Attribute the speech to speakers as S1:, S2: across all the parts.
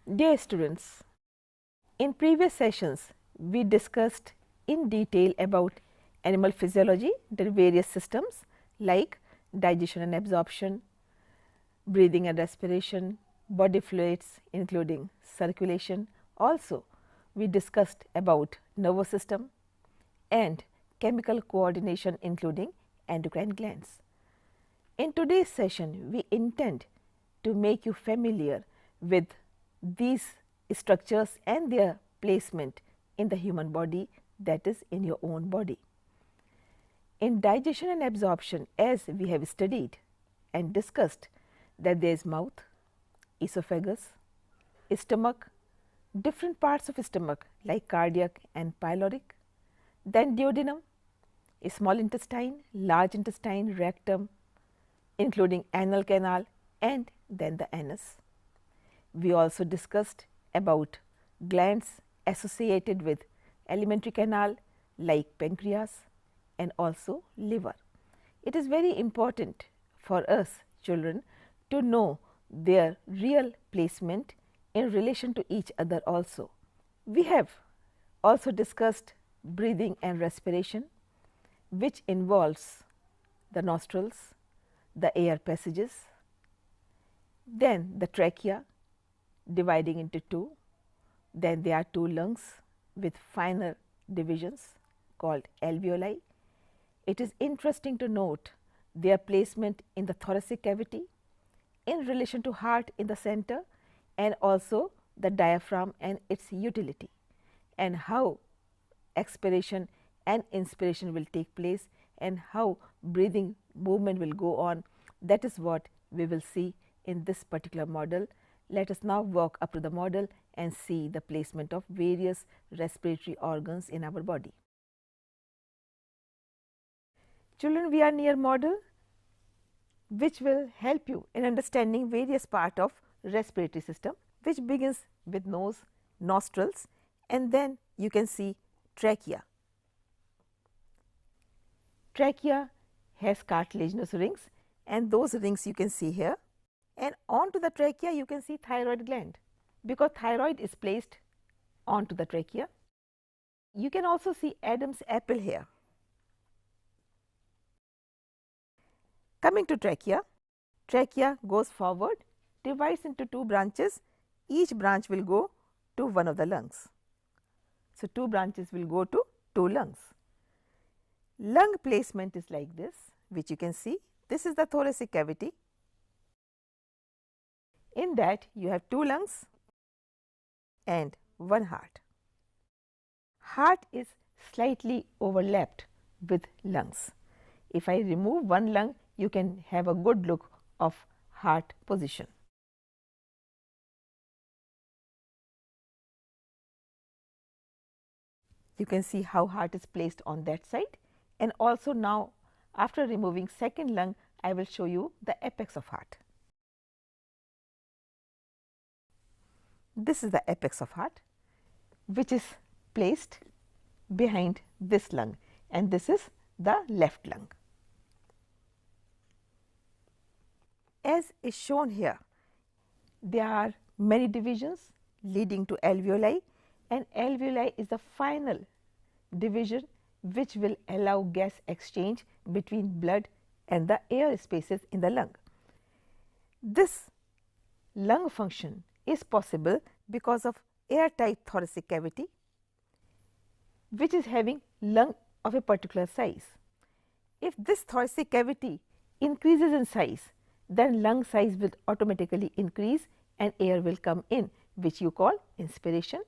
S1: Dear students, in previous sessions we discussed in detail about animal physiology, their various systems like digestion and absorption, breathing and respiration, body fluids including circulation. Also, we discussed about nervous system and chemical coordination including endocrine glands. In today's session, we intend to make you familiar with these structures and their placement in the human body, that is in your own body. In digestion and absorption, as we have studied and discussed, that there is mouth, esophagus, stomach, different parts of stomach like cardiac and pyloric, then duodenum, small intestine, large intestine, rectum including anal canal, and then the anus. We also discussed about glands associated with alimentary canal like pancreas and also liver. It is very important for us children to know their real placement in relation to each other also. We have also discussed breathing and respiration, which involves the nostrils, the air passages, then the trachea dividing into two, then there are two lungs with finer divisions called alveoli. It is interesting to note their placement in the thoracic cavity in relation to heart in the center, and also the diaphragm and its utility, and how expiration and inspiration will take place and how breathing movement will go on. That is what we will see in this particular model. Let us now walk up to the model and see the placement of various respiratory organs in our body. Children, we are near model which will help you in understanding various parts of respiratory system, which begins with nose, nostrils, and then you can see trachea. Trachea has cartilaginous rings, and those rings you can see here, and onto the trachea you can see thyroid gland, because thyroid is placed onto the trachea. You can also see Adam's apple here. Coming to trachea, trachea goes forward, divides into two branches, each branch will go to one of the lungs. So, two branches will go to two lungs. Lung placement is like this, which you can see. This is the thoracic cavity. In that you have two lungs and one heart. Heart is slightly overlapped with lungs. If I remove one lung, you can have a good look of heart position. You can see how heart is placed on that side, and also now after removing second lung, I will show you the apex of heart. This is the apex of heart, which is placed behind this lung, and this is the left lung. As is shown here, there are many divisions leading to alveoli, and alveoli is the final division which will allow gas exchange between blood and the air spaces in the lung. This lung function is possible because of airtight thoracic cavity, which is having lung of a particular size. If this thoracic cavity increases in size, then lung size will automatically increase and air will come in, which you call inspiration.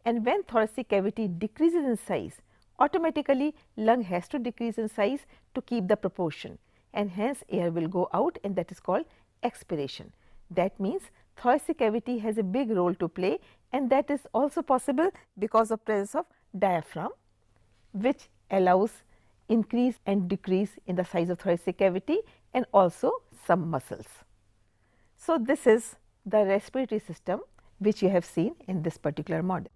S1: And when thoracic cavity decreases in size, automatically lung has to decrease in size to keep the proportion, and hence air will go out, and that is called expiration. That means thoracic cavity has a big role to play, and that is also possible because of presence of diaphragm, which allows increase and decrease in the size of thoracic cavity, and also some muscles. So, this is the respiratory system which you have seen in this particular model.